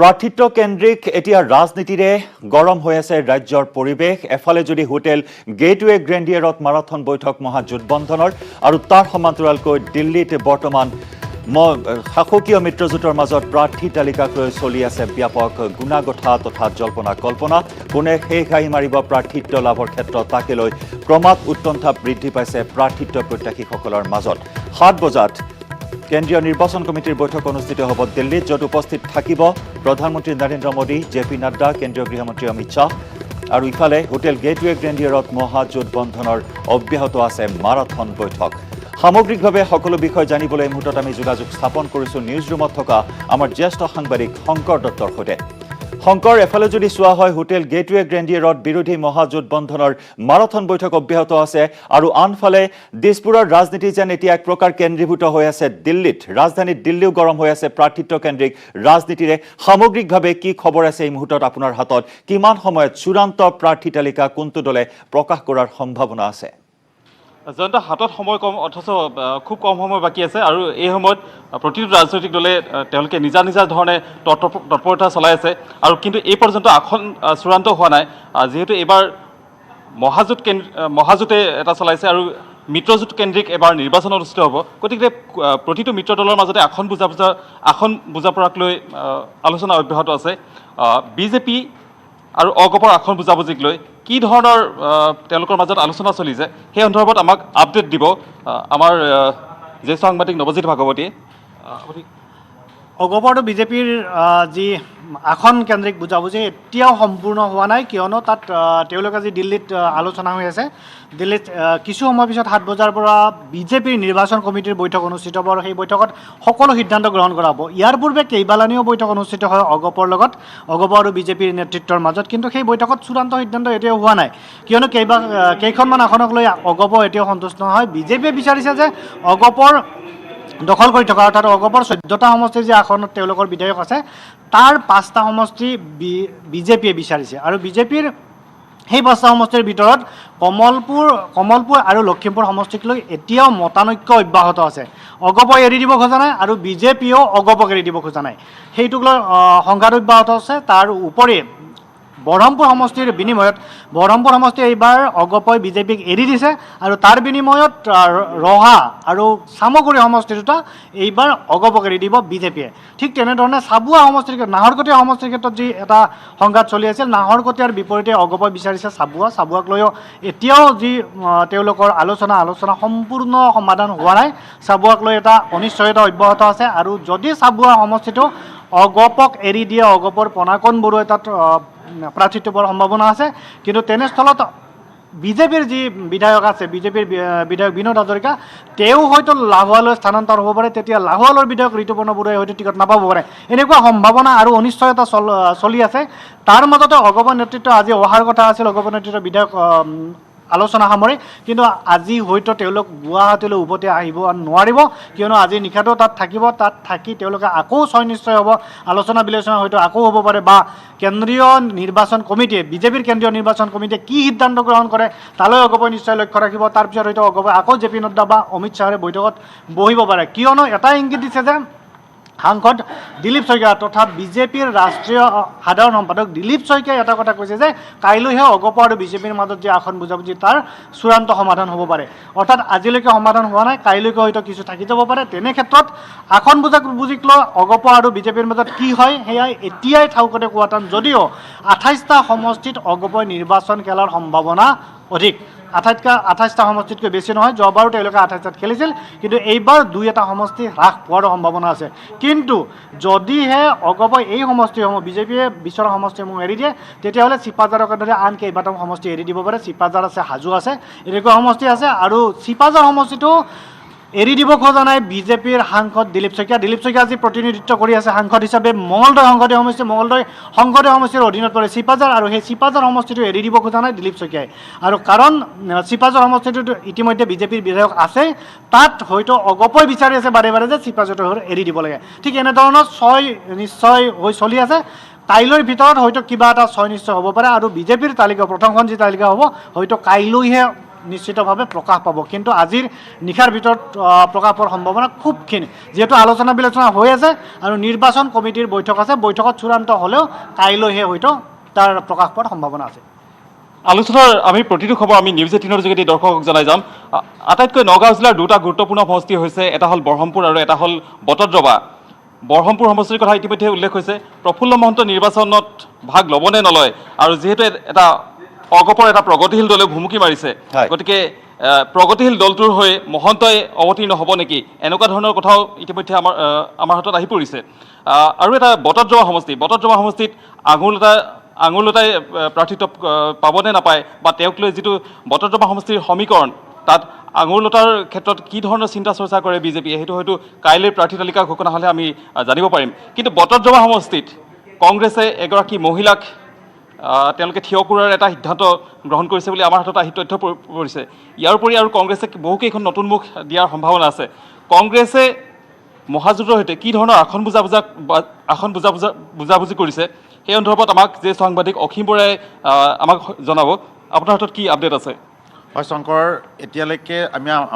প্ৰাৰ্থিত্ব কেন্দ্ৰিক এতিয়া ৰাজনীতিৰে গৰম হৈ আছে ৰাজ্যৰ পৰিৱেশ। এফালে যদি হোটেল গেটৱে গ্ৰেণ্ডিয়াৰত মাৰাথন বৈঠক মহাজোটবন্ধনৰ আৰু তাৰ সমান্তৰালকৈ দিল্লীত বৰ্তমান শাসকীয় মিত্ৰজোঁটৰ মাজত প্ৰাৰ্থী তালিকাক লৈ চলি আছে ব্যাপক গুণাগঠা তথা জল্পনা কল্পনা। কোনে শেষ ঘাই মাৰিব প্ৰাৰ্থিত্ব লাভৰ ক্ষেত্ৰত তাকে লৈ ক্ৰমাৎ উৎকণ্ঠা বৃদ্ধি পাইছে প্ৰাৰ্থিত্ব প্ৰত্যাশীসকলৰ মাজত। 7 বজাত কেন্দ্ৰীয় নিৰ্বাচন কমিটিৰ বৈঠক অনুষ্ঠিত হ'ব দিল্লীত, য'ত উপস্থিত থাকিব প্ৰধানমন্ত্ৰী নৰেন্দ্ৰ মোদী, জে.পি. নাড্ডা, কেন্দ্ৰীয় গৃহমন্ত্ৰী অমিত শ্বাহ। আৰু ইফালে হোটেল গেটৱে গ্ৰেণ্ডিয়াৰত মহাজোটবন্ধনৰ অব্যাহত আছে মাৰাথন বৈঠক। সামগ্ৰিকভাৱে সকলো বিষয় জানিবলৈ এই মুহূৰ্তত আমি যোগাযোগ স্থাপন কৰিছোঁ নিউজ ৰুমত থকা আমাৰ জ্যেষ্ঠ সাংবাদিক শংকৰ দত্তৰ সৈতে। শংকৰ, এফালে যদি চোৱা হয় হোটেল গেটৱে গ্ৰেণ্ডিয়াৰত বিৰোধী মহাজোটবন্ধনৰ মাৰাথন বৈঠক অব্যাহত আছে, আৰু আনফালে দিছপুৰৰ ৰাজনীতি যেন এতিয়া এক প্ৰকাৰ কেন্দ্ৰীভূত হৈ আছে দিল্লীত। ৰাজধানী দিল্লীও গৰম হৈ আছে প্ৰাৰ্থিত্ব কেন্দ্ৰিক ৰাজনীতিৰে। সামগ্ৰিকভাৱে কি খবৰ আছে এই মুহূৰ্তত আপোনাৰ হাতত? কিমান সময়ত চূড়ান্ত প্ৰাৰ্থী তালিকা কোনটো দলে প্ৰকাশ কৰাৰ সম্ভাৱনা আছে? জয়ন্ত, হাতত সময় কম, অথচ খুব কম সময় বাকী আছে, আৰু এই সময়ত প্ৰতিটো ৰাজনৈতিক দলে তেওঁলোকে নিজা নিজা ধৰণে তৎপৰতা চলাই আছে। আৰু কিন্তু এই পৰ্যন্ত আসন চূড়ান্ত হোৱা নাই, যিহেতু এইবাৰ মহাজোঁটে এটা চলাইছে আৰু মিত্ৰজোঁট কেন্দ্ৰিক এবাৰ নিৰ্বাচন অনুষ্ঠিত হ'ব। গতিকে প্ৰতিটো মিত্ৰ দলৰ মাজতে আসন বুজাপৰাক লৈ আলোচনা অব্যাহত আছে। বিজেপি আৰু অগপৰ আসন বুজাবুজিক লৈ কি ধৰণৰ তেওঁলোকৰ মাজত আলোচনা চলিছে সেই সন্দৰ্ভত আমাক আপডেট দিব আমাৰ জ্যেষ্ঠ সাংবাদিক নৱজিৎ ভাগৱতীয়ে। অগপৰ বিজেপিৰ যি আসন কেন্দ্ৰিক বুজাবুজি এতিয়াও সম্পূৰ্ণ হোৱা নাই, কিয়নো তাত তেওঁলোকে আজি দিল্লীত আলোচনা হৈ আছে। দিল্লীত কিছু সময় পিছত 7 বজাৰ পৰা বিজেপিৰ নিৰ্বাচন কমিটিৰ বৈঠক অনুষ্ঠিত হ'ব, আৰু সেই বৈঠকত সকলো সিদ্ধান্ত গ্ৰহণ কৰা হ'ব। ইয়াৰ পূৰ্বে কেইবালানিও বৈঠক অনুষ্ঠিত হয় অগপৰ লগত, অগপ আৰু বিজেপিৰ নেতৃত্বৰ মাজত, কিন্তু সেই বৈঠকত চূড়ান্ত সিদ্ধান্ত এতিয়াও হোৱা নাই, কিয়নো কেইখনমান আসনক লৈ অগপ এতিয়াও সন্তুষ্ট নহয়। বিজেপিয়ে বিচাৰিছে যে অগপৰ দখল কৰি থকা, অৰ্থাৎ অগপৰ 14টা সমষ্টিৰ যি আসনত তেওঁলোকৰ বিধায়ক আছে তাৰ 5টা সমষ্টি বিজেপিয়ে বিচাৰিছে। আৰু বিজেপিৰ সেই 5টা সমষ্টিৰ ভিতৰত কমলপুৰ আৰু লখিমপুৰ সমষ্টিক লৈ এতিয়াও মতানৈক্য অব্যাহত আছে। অগপই এৰি দিব খোজা নাই আৰু বিজেপিয়েও অগপক এৰি দিব খোজা নাই, সেইটোক লৈ সংঘাত অব্যাহত আছে। তাৰ উপৰি বৰহমপুৰ সমষ্টিৰ বিনিময়ত বৰহমপুৰ সমষ্টি এইবাৰ অগপই বিজেপিক এৰি দিছে, আৰু তাৰ বিনিময়ত ৰহা আৰু চামগুৰি সমষ্টি দুটা এইবাৰ অগপক এৰি দিব বিজেপিয়ে। ঠিক তেনেধৰণে চাবুৱা সমষ্টিৰ নাহৰকটীয়া সমষ্টিৰ ক্ষেত্ৰত যি এটা সংঘাত চলি আছিল, নাহৰকটীয়াৰ বিপৰীতে অগপই বিচাৰিছে চাবুৱাক লৈও এতিয়াও যি তেওঁলোকৰ আলোচনা সম্পূৰ্ণ সমাধান হোৱা নাই। চাবুৱাক লৈ এটা অনিশ্চয়তা অব্যাহত আছে, আৰু যদি চাবুৱা সমষ্টিটো অগপক এৰি দিয়ে, অগপৰ পনাকণ বৰুৱাই তাত প্ৰাৰ্থিত্ব পোৱাৰ সম্ভাৱনা আছে। কিন্তু তেনেস্থলত বিজেপিৰ যি বিধায়ক আছে, বিজেপিৰ বিধায়ক বিনোদ হাজৰিকা, তেওঁ হয়তো লাহোৱালৈ স্থানান্তৰ হ'ব পাৰে। তেতিয়া লাহোৱালৰ বিধায়ক ঋতুপৰ্ণ বৰুৱাই হয়তো টিকট নাপাব পাৰে। এনেকুৱা সম্ভাৱনা আৰু অনিশ্চয়তা চলি আছে। তাৰ মাজতে অগপৰ নেতৃত্ব আজি অহাৰ কথা আছিল, অগপৰ নেতৃত্ব বিধায়ক আলোচনা সামৰি, কিন্তু আজি হয়তো তেওঁলোক গুৱাহাটীলৈ উভতি আহিব নোৱাৰিব, কিয়নো আজি নিশাটো তাত থাকিব। তাত থাকি তেওঁলোকে আকৌ নিশ্চয় হ'ব, আলোচনা বিলোচনা হয়তো আকৌ হ'ব পাৰে, বা কেন্দ্ৰীয় নিৰ্বাচন কমিটিয়ে বিজেপিৰ কেন্দ্ৰীয় নিৰ্বাচন কমিটিয়ে কি সিদ্ধান্ত গ্ৰহণ কৰে তালৈ অগপই নিশ্চয় লক্ষ্য ৰাখিব। তাৰপিছত হয়তো অগপই আকৌ জে.পি. নাড্ডা বা অমিত শ্বাহৰ বৈঠকত বহিব পাৰে, কিয়নো এটাই ইংগিত দিছে যে সাংসদ দিলীপ শইকীয়া তথা বিজেপিৰ ৰাষ্ট্ৰীয় সাধাৰণ সম্পাদক দিলীপ শইকীয়াই এটা কথা কৈছে যে কাইলৈহে অগপ আৰু বিজেপিৰ মাজত যি আসন বুজাবুজি তাৰ চূড়ান্ত সমাধান হ'ব পাৰে। অৰ্থাৎ আজিলৈকে সমাধান হোৱা নাই, কাইলৈকে হয়তো কিছু থাকি যাব পাৰে। তেনে ক্ষেত্ৰত আসন বুজিক লৈ অগপ আৰু বিজেপিৰ মাজত কি হয় সেয়াই এতিয়াই ঠাউকতে কোৱা টান, যদিও 28টা সমষ্টিত অগপই নিৰ্বাচন খেলাৰ সম্ভাৱনা অধিক। 28টা সমষ্টিতকৈ বেছি নহয়, যোৱাবাৰো তেওঁলোকে 28টাত খেলিছিল, কিন্তু এইবাৰ 2-এটা সমষ্টি হ্ৰাস পোৱাৰ সম্ভাৱনা আছে। কিন্তু যদিহে অগপই এই সমষ্টিসমূহ বিজেপিয়ে বিচৰা সমষ্টিসমূহ এৰি দিয়ে, তেতিয়াহ'লে চিপাঝাৰকে ধৰি আন কেইবাটাও সমষ্টি এৰি দিব পাৰে। চিপাঝাৰ আছে, হাজো আছে, এনেকুৱা সমষ্টি আছে। আৰু চিপাঝাৰ সমষ্টিটো এৰি দিব খোজা নাই বিজেপিৰ সাংসদ দিলীপ শইকীয়া আজি প্ৰতিনিধিত্ব কৰি আছে সাংসদ হিচাপে মঙলদৈ সংসদীয় সমষ্টিৰ অধীনত পৰে চিপাঝাৰ, আৰু সেই চিপাঝাৰ সমষ্টিটো এৰি দিব খোজা নাই দিলীপ শইকীয়াই। আৰু কাৰণ চিপাঝাৰ সমষ্টিটোত ইতিমধ্যে বিজেপিৰ বিধায়ক আছে, তাত হয়তো অগপই বিচাৰি আছে বাৰে বাৰে যে চিপাঝাৰটো এৰি দিব লাগে। ঠিক এনেধৰণৰ নিশ্চয় হৈ চলি আছে। কাইলৈৰ ভিতৰত হয়তো কিবা এটা নিশ্চয় হ'ব পাৰে, আৰু বিজেপিৰ তালিকা প্ৰথমখন যি তালিকা হ'ব হয়তো কাইলৈহে নিশ্চিতভাৱে প্ৰকাশ পাব। কিন্তু আজিৰ নিশাৰ ভিতৰত প্ৰকাশ পোৱাৰ সম্ভাৱনা খুব ক্ষীণ, যিহেতু আলোচনা বিলোচনা হৈ আছে আৰু নিৰ্বাচন কমিটিৰ বৈঠক আছে। বৈঠকত চূড়ান্ত হ'লেও কাইলৈহে হয়তো তাৰ প্ৰকাশ পোৱাৰ সম্ভাৱনা আছে। আলোচনাৰ আমি প্ৰতিটো খবৰ আমি নিউজ 18ৰ যোগেদি দৰ্শকক জনাই যাম। আটাইতকৈ নগাঁও জিলাৰ দুটা গুৰুত্বপূৰ্ণ সমষ্টি হৈছে, এটা হ'ল বৰহমপুৰ আৰু এটা হ'ল বটদ্ৰৱা। বৰহমপুৰ সমষ্টিৰ কথা ইতিমধ্যে উল্লেখ হৈছে। প্ৰফুল্ল মহন্ত নিৰ্বাচনত ভাগ ল'ব নে নলয়, আৰু যিহেতু এটা অগপৰ এটা প্ৰগতিশীল দলে ভুমুকি মাৰিছে, গতিকে প্ৰগতিশীল দলটোৰ হৈ মহন্তই অৱতীৰ্ণ হ'ব নেকি, এনেকুৱা ধৰণৰ কথাও ইতিমধ্যে আমাৰ হাতত আহি পৰিছে। আৰু এটা বটদ্ৰৱা সমষ্টি, বটদ্ৰৱা সমষ্টিত আঙুৰলতাই প্ৰাৰ্থিত্ব পাবনে নাপায়, বা তেওঁক লৈ যিটো বটদ্ৰৱা সমষ্টিৰ সমীকৰণ, তাত আঙুৰলতাৰ ক্ষেত্ৰত কি ধৰণৰ চিন্তা চৰ্চা কৰে বিজেপিয়ে, সেইটো হয়তো কাইলৈ প্ৰাৰ্থী তালিকা ঘোষণা হ'লে আমি জানিব পাৰিম। কিন্তু বটদ্ৰৱা সমষ্টিত কংগ্ৰেছে এগৰাকী মহিলাক তেওঁলোকে থিয় কৰাৰ এটা সিদ্ধান্ত গ্ৰহণ কৰিছে বুলি আমাৰ হাতত আহি তথ্য পৰিছে। ইয়াৰ উপৰি আৰু কংগ্ৰেছে বহুকেইখন নতুন মুখ দিয়াৰ সম্ভাৱনা আছে। কংগ্ৰেছে মহাজোঁটৰ সৈতে কি ধৰণৰ আসন বুজাবুজি কৰিছে, সেই সন্দৰ্ভত আমাক জ্যেষ্ঠ সাংবাদিক অসীম বৰাই আমাক জনাব। আপোনাৰ হাতত কি আপডেট আছে? হয় শংকৰ, এতিয়ালৈকে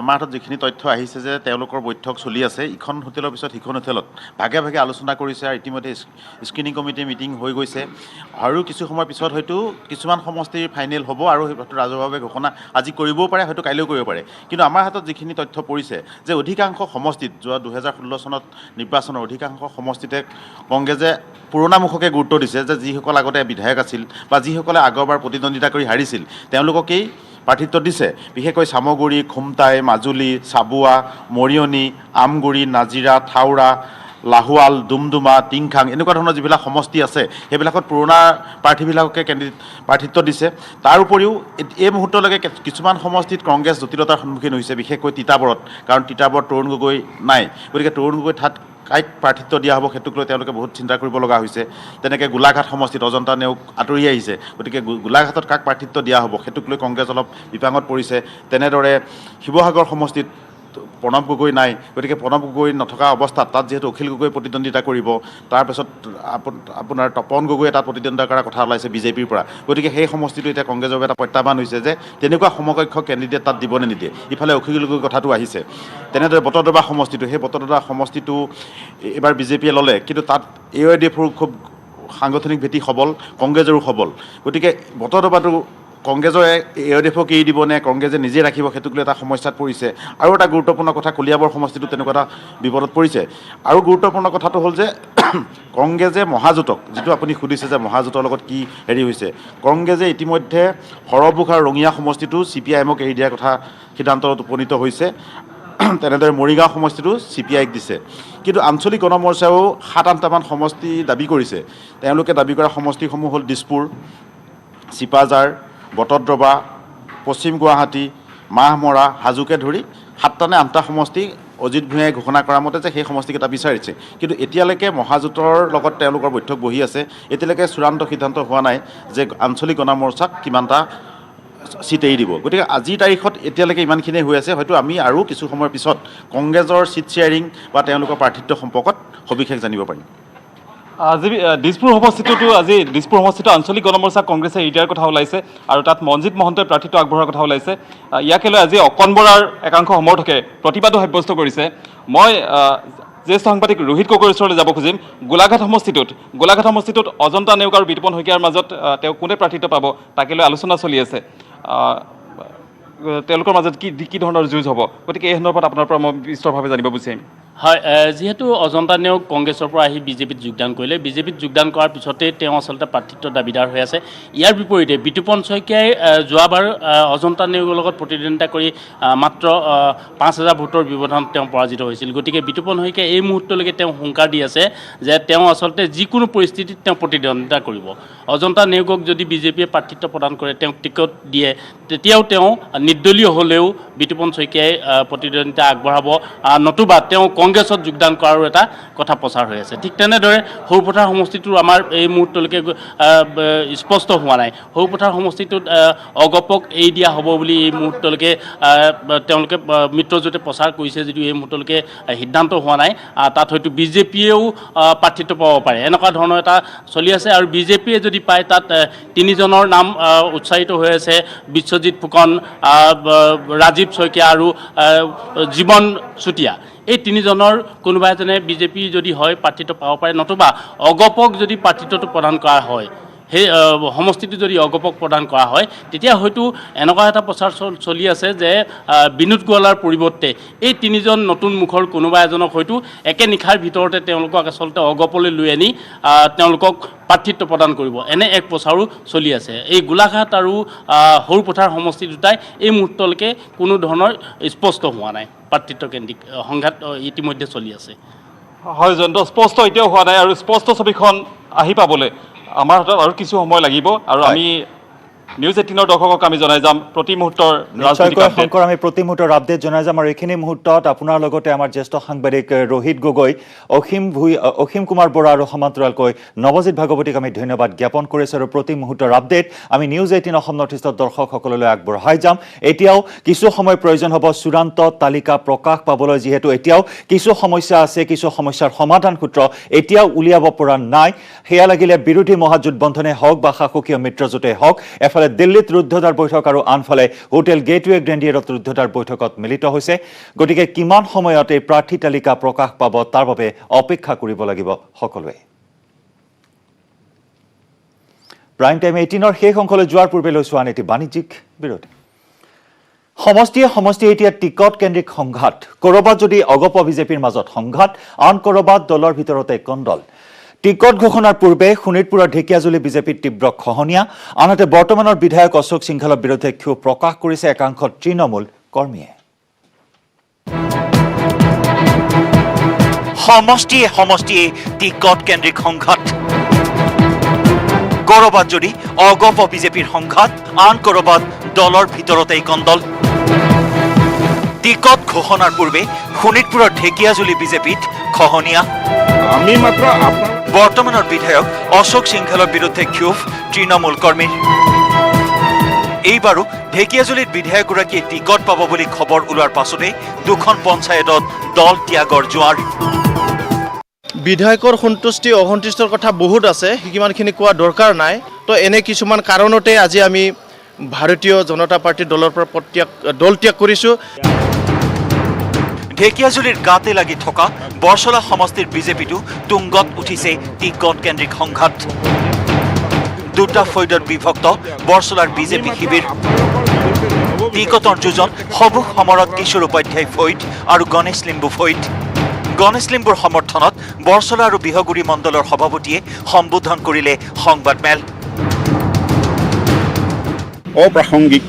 আমাৰ হাতত যিখিনি তথ্য আহিছে যে তেওঁলোকৰ বৈঠক চলি আছে, ইখন হোটেলৰ পিছত সিখন হোটেলত ভাগে ভাগে আলোচনা কৰিছে, আৰু ইতিমধ্যে স্ক্ৰিনিং কমিটিৰ মিটিং হৈ গৈছে। আৰু কিছু সময়ৰ পিছত হয়তো কিছুমান সমষ্টিৰ ফাইনেল হ'ব, আৰু হয়তো ৰাজহুৱাভাৱে ঘোষণা আজি কৰিবও পাৰে, হয়তো কাইলৈও কৰিব পাৰে। কিন্তু আমাৰ হাতত যিখিনি তথ্য পৰিছে যে অধিকাংশ সমষ্টিত যোৱা 2016 চনত নিৰ্বাচনৰ অধিকাংশ সমষ্টিতে কংগ্ৰেছে পুৰণা মুখকে গুৰুত্ব দিছে, যে যিসকল আগতে বিধায়ক আছিল বা যিসকলে আগৰবাৰ প্ৰতিদ্বন্দ্বিতা কৰি হাৰিছিল তেওঁলোককেই প্ৰাৰ্থিত্ব দিছে। বিশেষকৈ চামগুৰি, খুমটাই, মাজুলী, চাবুৱা, মৰিয়নি, আমগুৰি, নাজিৰা, থাওৰা, লাহোৱাল, ডুমডুমা, টিংখাং, এনেকুৱা ধৰণৰ যিবিলাক সমষ্টি আছে সেইবিলাকত পুৰণা প্ৰাৰ্থীবিলাককে প্ৰাৰ্থিত্ব দিছে। তাৰ উপৰিও এই মুহূৰ্তলৈকে কিছুমান সমষ্টিত কংগ্ৰেছ জটিলতাৰ সন্মুখীন হৈছে, বিশেষকৈ তিতাবৰত, কাৰণ তিতাবৰত তৰুণ গগৈ নাই। গতিকে তৰুণ গগৈ ঠাইত কাইক প্ৰাৰ্থিত্ব দিয়া হ'ব সেইটোক লৈ তেওঁলোকে বহুত চিন্তা কৰিব লগা হৈছে। তেনেকৈ গোলাঘাট সমষ্টিত অজন্তা নেওগ আঁতৰি আহিছে, গতিকে গোলাঘাটত কাক প্ৰাৰ্থিত্ব দিয়া হ'ব সেইটোক লৈ কংগ্ৰেছ অলপ বিপাঙত পৰিছে। তেনেদৰে শিৱসাগৰ সমষ্টিত প্ৰণৱ গগৈ নাই, গতিকে প্ৰণৱ গগৈ নথকা অৱস্থাত তাত যিহেতু অখিল গগৈ প্ৰতিদ্বন্দ্বিতা কৰিব, তাৰপিছত আপোনাৰ তপন গগৈয়ে তাত প্ৰতিদ্বন্দ্বিতা কৰাৰ কথা ওলাইছে বিজেপিৰ পৰা। গতিকে সেই সমষ্টিটো এতিয়া কংগ্ৰেছৰ এটা প্ৰত্যাহ্বান হৈছে যে তেনেকুৱা সমকক্ষ কেণ্ডিডেট তাত দিব নে নিদিয়ে। ইফালে অখিল গগৈৰ কথাটো আহিছে। তেনেদৰে বটদ্ৰৱা সমষ্টিটো, সেই বটদ্ৰৱা সমষ্টিটো এইবাৰ বিজেপিয়ে ল'লে, কিন্তু তাত AIDFৰ খুব সাংগঠনিক ভেটি সবল, কংগ্ৰেছৰো সবল। গতিকে বটদ্ৰৱাটো কংগ্ৰেছৰ AIDFক এৰি দিব নে কংগ্ৰেছে নিজে ৰাখিব, সেইটোক লৈ এটা সমস্যাত পৰিছে। আৰু এটা গুৰুত্বপূৰ্ণ কথা, কলিয়াবৰ সমষ্টিটো তেনেকুৱা এটা বিপদত পৰিছে। আৰু গুৰুত্বপূৰ্ণ কথাটো হ'ল যে কংগ্ৰেছে মহাজোঁটক, যিটো আপুনি সুধিছে যে মহাজোঁটৰ লগত কি হেৰি হৈছে, কংগ্ৰেছে ইতিমধ্যে সৰহবুখ আৰু ৰঙিয়া সমষ্টিটো CPIMক এৰি দিয়াৰ কথা সিদ্ধান্তত উপনীত হৈছে। তেনেদৰে মৰিগাঁও সমষ্টিটো CPIক দিছে। কিন্তু আঞ্চলিক গণমৰ্চাও 7-8টামান সমষ্টি দাবী কৰিছে। তেওঁলোকে দাবী কৰা সমষ্টিসমূহ হ'ল দিছপুৰ, চিপাঝাৰ, বটদ্ৰৱা, পশ্চিম গুৱাহাটী, মাহমৰা, হাজোকে ধৰি 7টা নে 8টা সমষ্টি অজিত ভূঞাই ঘোষণা কৰা মতে যে সেই সমষ্টিকেইটা বিচাৰিছে। কিন্তু এতিয়ালৈকে মহাজোঁটৰ লগত তেওঁলোকৰ বৈঠক বহি আছে, এতিয়ালৈকে চূড়ান্ত সিদ্ধান্ত হোৱা নাই যে আঞ্চলিক গণমৰ্চাক কিমানটা চিট এৰি দিব। গতিকে আজিৰ তাৰিখত এতিয়ালৈকে ইমানখিনিয়ে হৈ আছে। হয়তো আমি আৰু কিছু সময়ৰ পিছত কংগ্ৰেছৰ চিট শ্বেয়াৰিং বা তেওঁলোকৰ প্ৰাৰ্থিত্ব সম্পৰ্কত সবিশেষ জানিব পাৰিম। আজি দিছপুৰ সমষ্টিটো আঞ্চলিক গণমৰ্চা কংগ্ৰেছে এৰি দিয়াৰ কথা ওলাইছে, আৰু তাত মনজিৎ মহন্তই প্ৰাৰ্থিত্ব আগবঢ়োৱাৰ কথা ওলাইছে। ইয়াকে লৈ আজি অকণ বৰাৰ একাংশ সমৰ্থকে প্ৰতিবাদো সাব্যস্ত কৰিছে। মই জ্যেষ্ঠ সাংবাদিক ৰোহিত গগৈৰ ওচৰলৈ যাব খুজিম। গোলাঘাট সমষ্টিটোত অজন্তা নেওগ আৰু বিতোপন শইকীয়াৰ মাজত তেওঁ কোনে প্ৰাৰ্থিত্ব পাব তাকে লৈ আলোচনা চলি আছে। তেওঁলোকৰ মাজত কি ধৰণৰ যুঁজ হ'ব, গতিকে এই সন্দৰ্ভত আপোনাৰ পৰা মই বিস্তৰভাৱে জানিব বিচাৰিম। হয়, যিহেতু অজন্তা নেওগ কংগ্ৰেছৰ পৰা আহি বিজেপিত যোগদান কৰিলে, বিজেপিত যোগদান কৰাৰ পিছতেই তেওঁ আচলতে প্ৰাৰ্থিত্ব দাবীদাৰ হৈ আছে। ইয়াৰ বিপৰীতে বিতোপন শইকীয়াই যোৱাবাৰ অজন্তা নেওগৰ লগত প্ৰতিদ্বন্দ্বিতা কৰি মাত্ৰ 5,000 ভোটৰ ব্যৱধানত তেওঁ পৰাজিত হৈছিল। গতিকে বিতোপন শইকীয়াই এই মুহূৰ্তলৈকে তেওঁ হুংকাৰ দি আছে যে তেওঁ আচলতে যিকোনো পৰিস্থিতিত তেওঁ প্ৰতিদ্বন্দ্বিতা কৰিব। অজন্তা নেওগক যদি বিজেপিয়ে প্ৰাৰ্থিত্ব প্ৰদান কৰে, তেওঁক টিকট দিয়ে, তেতিয়াও তেওঁ নিৰ্দলীয় হ'লেও বিতুপন শইকীয়াই প্ৰতিদ্বন্দ্বিতা আগবঢ়াব নতুবা তেওঁ কংগ্ৰেছত যোগদান কৰাৰো এটা কথা প্ৰচাৰ হৈ আছে। ঠিক তেনেদৰে সৰুপথাৰ সমষ্টিটোৰ আমাৰ এই মুহূৰ্তলৈকে স্পষ্ট হোৱা নাই। সৰুপথাৰ সমষ্টিটোত অগপক এৰি দিয়া হ'ব বুলি এই মুহূৰ্তলৈকে তেওঁলোকে মিত্ৰজোঁটে প্ৰচাৰ কৰিছে যদিও এই মুহূৰ্তলৈকে সিদ্ধান্ত হোৱা নাই। তাত হয়তো বিজেপিয়েও প্ৰাৰ্থিত্ব পাব পাৰে, এনেকুৱা ধৰণৰ এটা চলি আছে। আৰু বিজেপিয়ে যদি পায় তাত 3জনৰ নাম উৎসাহিত হৈ আছে, বিশ্বজিৎ ফুকন, ৰাজীৱ শইকীয়া আৰু জীৱন চুতীয়া। এই 3জনৰ কোনোবা এজনে বিজেপি যদি হয় প্ৰাৰ্থিত্ব পাব পাৰে, নতুবা অগপক যদি প্ৰাৰ্থিত্বটো প্ৰদান কৰা হয়, সেই সমষ্টিটো যদি অগপক প্ৰদান কৰা হয়, তেতিয়া হয়তো এনেকুৱা এটা প্ৰচাৰ চলি আছে যে বিনোদ গোৱালাৰ পৰিৱৰ্তে এই 3জন নতুন মুখৰ কোনোবা এজনক হয়তো একে নিশাৰ ভিতৰতে তেওঁলোকক আচলতে অগপলৈ লৈ আনি তেওঁলোকক প্ৰাৰ্থিত্ব প্ৰদান কৰিব, এনে এক প্ৰচাৰো চলি আছে। এই গোলাঘাট আৰু সৰুপথাৰ সমষ্টি দুটাই এই মুহূৰ্তলৈকে কোনো ধৰণৰ স্পষ্ট হোৱা নাই। প্ৰাৰ্থিত্বকেন্দ্ৰিক সংঘাত ইতিমধ্যে চলি আছে। হয় জয়ন্ত, স্পষ্ট এতিয়াও হোৱা নাই আৰু স্পষ্ট ছবিখন আহি পাবলৈ আমাৰ হাতত আৰু কিছু সময় লাগিব। আৰু আমি নিউজ 18 দৰ্শকক আমি জনাই যাম প্ৰতি মুহূৰ্তৰ ৰাজনৈতিক আপডেট। শংকৰ, আমি প্ৰতি মুহূৰ্তৰ আপডেট জনাই যাম আৰু এইখিনি মুহূৰ্তত আপোনাৰ লগতে আমাৰ জ্যেষ্ঠ সাংবাদিক ৰোহিত গগৈ, অসীম কুমাৰ বৰা আৰু সমান্তৰালকৈ নৱজিৎ ভাগৱতীক আমি ধন্যবাদ জ্ঞাপন কৰিছোঁ। আৰু প্ৰতি মুহূৰ্তৰ আপডেট আমি নিউজ 18 অসম নৰ্থ ইষ্টৰ দৰ্শকসকললৈ আগবঢ়াই যাম। এতিয়াও কিছু সময় প্ৰয়োজন হ'ব চূড়ান্ত তালিকা প্ৰকাশ পাবলৈ, যিহেতু এতিয়াও কিছু সমস্যা আছে, কিছু সমস্যাৰ সমাধান সূত্ৰ এতিয়াও উলিয়াব পৰা নাই। সেয়া লাগিলে বিৰোধী মহাজোঁটবন্ধনে হওক বা শাসকীয় মিত্ৰজোঁটে হওক, এফালে দিল্লীত ৰুদ্ধদ্বাৰ বৈঠক আৰু আনফালে হোটেল গেটৱে গ্ৰেণ্ডিয়েৰত ৰুদ্ধদ্বাৰ বৈঠকত মিলিত হৈছে। গতিকে কিমান সময়ত এই প্ৰাৰ্থী তালিকা প্ৰকাশ পাব তাৰ বাবে অপেক্ষা কৰিব লাগিব সকলোৱে। প্ৰাইম টাইম 18ৰ শেষ অংশলৈ যোৱাৰ পূৰ্বে লৈছোঁ আন এটি বাণিজ্যিক বিৰতি। সমষ্টিয়ে এতিয়া টিকট কেন্দ্ৰিক সংঘাত। ক'ৰবাত যদি অগপ বিজেপিৰ মাজত সংঘাত, আন ক'ৰবাত দলৰ ভিতৰতে কণ্ডল। টিকট ঘোষণাৰ পূৰ্বে শোণিতপুৰৰ ঢেকীয়াজুলি বিজেপিৰ তীব্ৰ খহনীয়া, আনহাতে বৰ্তমানৰ বিধায়ক অশোক সিংঘালৰ বিৰুদ্ধে ক্ষোভ প্ৰকাশ কৰিছে একাংশ তৃণমূল কৰ্মীয়ে। সমষ্টিয়ে টিকট কেন্দ্ৰিক সংঘাত। ক'ৰবাত যদি অগপ বিজেপিৰ সংঘাত, আন ক'ৰবাত দলৰ ভিতৰতেই কণ্ডল। টিকট ঘোষণাৰ পূৰ্বে শোণিতপুৰৰ ঢেকীয়াজুলি বিজেপিত খহনীয়া। বৰ্তমানৰ বিধায়ক অশোক সিংঘালৰ বিৰুদ্ধে ক্ষোভ তৃণমূল কৰ্মীৰ। এইবাৰো ঢেকীয়াজুলিত বিধায়কগৰাকীয়ে টিকট পাব বুলি খবৰ ওলোৱাৰ পাছতে দুখন পঞ্চায়তত দল ত্যাগৰ জোৱাৰ। বিধায়কৰ সন্তুষ্টি অসন্তুষ্টিৰ কথা বহুত আছে, সিমানখিনি কোৱা দৰকাৰ নাই। তো এনে কিছুমান কাৰণতে আজি আমি ভাৰতীয় জনতা পাৰ্টীৰ দলৰ পৰা দল ত্যাগ কৰিছোঁ। ঢেকীয়াজুলিৰ গাতে লাগি থকা বৰচলা সমষ্টিৰ বিজেপিটো তুংগত উঠিছে টিকট কেন্দ্ৰিক সংঘাত। দুটা ফৈদত বিভক্ত বৰচলাৰ বিজেপি শিবিৰ। টিকটৰ যুঁজত সবুজ সমৰত কিশোৰ উপাধ্যায় ফৈদ আৰু গণেশ লিম্বু ফৈদ। গণেশ লিম্বুৰ সমৰ্থনত বৰচলা আৰু বিহগুৰি মণ্ডলৰ সভাপতিয়ে সম্বোধন কৰিলে সংবাদমেল। অপ্ৰাসংগিক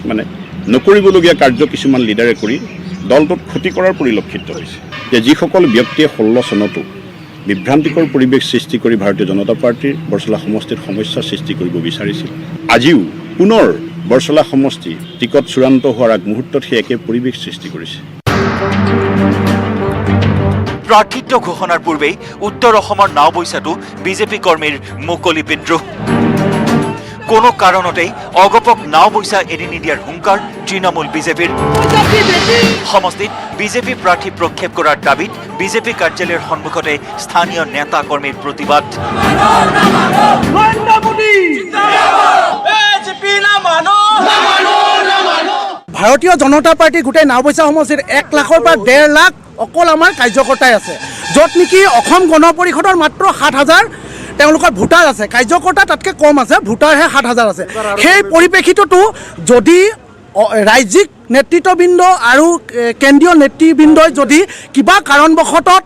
নকৰিবলগীয়া কাৰ্য কিছুমান লিডাৰে কৰি দলটোত ক্ষতি কৰাৰ পৰিলক্ষিত হৈছে। যে যিসকল ব্যক্তিয়ে 16 চনতো বিভ্ৰান্তিকৰ পৰিৱেশ সৃষ্টি কৰি ভাৰতীয় জনতা পাৰ্টীৰ বৰচলা সমষ্টিত সমস্যা সৃষ্টি কৰিব বিচাৰিছিল, আজিও পুনৰ বৰচলা সমষ্টি টিকট চূড়ান্ত হোৱাৰ আগমুহূৰ্তত সেই একে পৰিৱেশ সৃষ্টি কৰিছে। প্ৰাৰ্থিত্ব ঘোষণাৰ পূৰ্বেই উত্তৰ অসমৰ নাওবৈচাতো বিজেপি কৰ্মীৰ মুকলি বিদ্ৰোহ। কোনো কাৰণতেই অগপক নাওবৈচা এৰি নিদিয়াৰ হুংকাৰ তৃণমূল বিজেপিৰ। সমষ্টিত বিজেপি প্ৰাৰ্থী প্ৰক্ষেপ কৰাৰ দাবীত বিজেপি কাৰ্যালয়ৰ সন্মুখতে স্থানীয় নেতা কৰ্মীৰ প্ৰতিবাদ। ভাৰতীয় জনতা পাৰ্টি গোটেই নাওবৈচা সমষ্টিৰ 1 লাখৰ পৰা 1.5 লাখ অকল আমাৰ কাৰ্যকৰ্তাই আছে, য'ত নেকি অসম গণ পৰিষদৰ মাত্ৰ 7,000 তেওঁলোকৰ ভোটাৰ আছে। কাৰ্যকৰ্তা তাতকৈ কম আছে, ভোটাৰহে 7,000 আছে। সেই পৰিপ্ৰেক্ষিততো যদি ৰাজ্যিক নেতৃত্ববৃন্দ আৰু কেন্দ্ৰীয় নেতৃবৃন্দই যদি কিবা কাৰণবশতঃ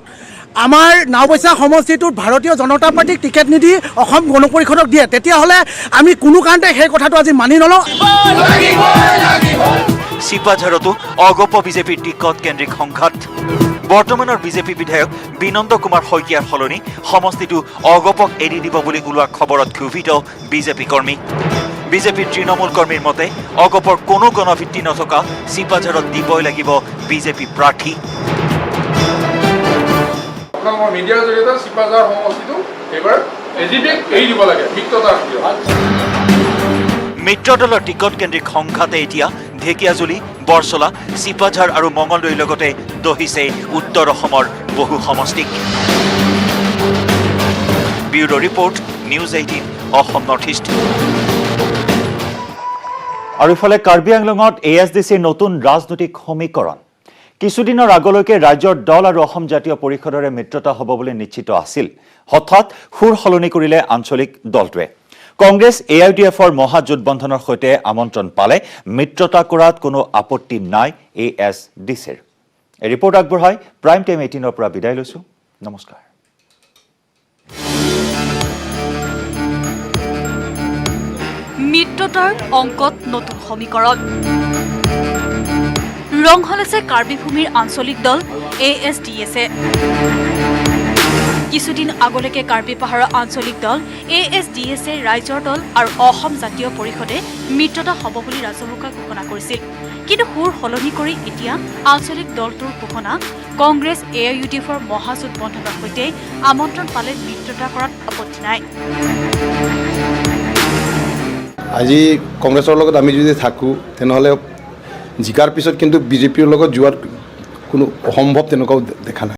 আমাৰ নাওবৈচা সমষ্টিটোত ভাৰতীয় জনতা পাৰ্টীক টিকেট নিদি অসম গণ পৰিষদক দিয়ে, তেতিয়াহ'লে আমি কোনো কাৰণতে সেই কথাটো আজি মানি নলওঁ। চিপাঝাৰতো অগপ বিজেপিৰ টিকট কেন্দ্ৰিক সংঘাত। বৰ্তমানৰ বিজেপি বিধায়ক বিনন্দ কুমাৰ শইকীয়াৰ সলনি সমষ্টিটো অগপক এৰি দিব বুলি ওলোৱা খবৰত ক্ষোভিত বিজেপি কৰ্মী। বিজেপিৰ তৃণমূল কৰ্মীৰ মতে অগপৰ কোনো গণভিত্তি নথকা চিপাঝাৰত দিবই লাগিব বিজেপি প্ৰাৰ্থী। আপোনালোকৰ মিডিয়াৰ জৰিয়তে চিপাঝাৰ সমষ্টিটো এইবাৰ এজিপিক এৰি দিব লাগে মিত্ৰতাৰ। মিত্ৰ দলৰ টিকট কেন্দ্ৰিক সংঘাতে এতিয়া ঢেকিয়াজুলি, বৰছলা, চিপাঝাৰ আৰু মঙলদৈৰ লগতে দহিছে উত্তৰ অসমৰ বহু সমষ্টিক। Bureau report, news 18 Assam north east. আৰু ইফালে কাৰ্বি আংলঙত ASDCৰ নতুন ৰাজনৈতিক সমীকৰণ। কিছুদিনৰ আগলৈকে ৰাজ্যৰ দল আৰু অসম জাতীয় পৰিষদৰে মিত্ৰতা হ'ব বুলি নিশ্চিত আছিল। হঠাৎ সুৰ সলনি কৰিলে আঞ্চলিক দলটোৱে। কংগ্ৰেছ AIUDFৰ মহাজোটবন্ধনৰ সৈতে আমন্ত্ৰণ পালে মিত্ৰতা কৰাত কোনো আপত্তি নাই ASDCৰ। এই ৰিপৰ্ট আগবঢ়াই প্ৰাইম টাইম 18ৰ পৰা বিদায় লৈছোঁ। নমস্কাৰ। মিত্ৰতাৰ অংকত নতুন সমীকৰণ। ৰং হলেছে কাৰ্বি ভূমিৰ আঞ্চলিক দল ASDSে। কিছুদিন আগলৈকে কাৰ্বি পাহাৰৰ আঞ্চলিক দল ASDSে ৰাইজৰ দল আৰু অসম জাতীয় পৰিষদে মিত্ৰতা হ'ব বুলি ৰাজহুৱাকৈ ঘোষণা কৰিছিল। কিন্তু সুৰ সলনি কৰি এতিয়া আঞ্চলিক দলটোৰ ঘোষণা কংগ্ৰেছ AIUDFৰ মহাজোটবন্ধনৰ সৈতে আমন্ত্ৰণ পালে মিত্ৰতা কৰাত আপত্তি নাই। আজি কংগ্ৰেছৰ লগত আমি যদি থাকোঁ তেনেহ'লে জিকাৰ পিছত কিন্তু বিজেপিৰ লগত যোৱাৰ কোনো অসম্ভৱ তেনেকুৱাও দেখা নাই।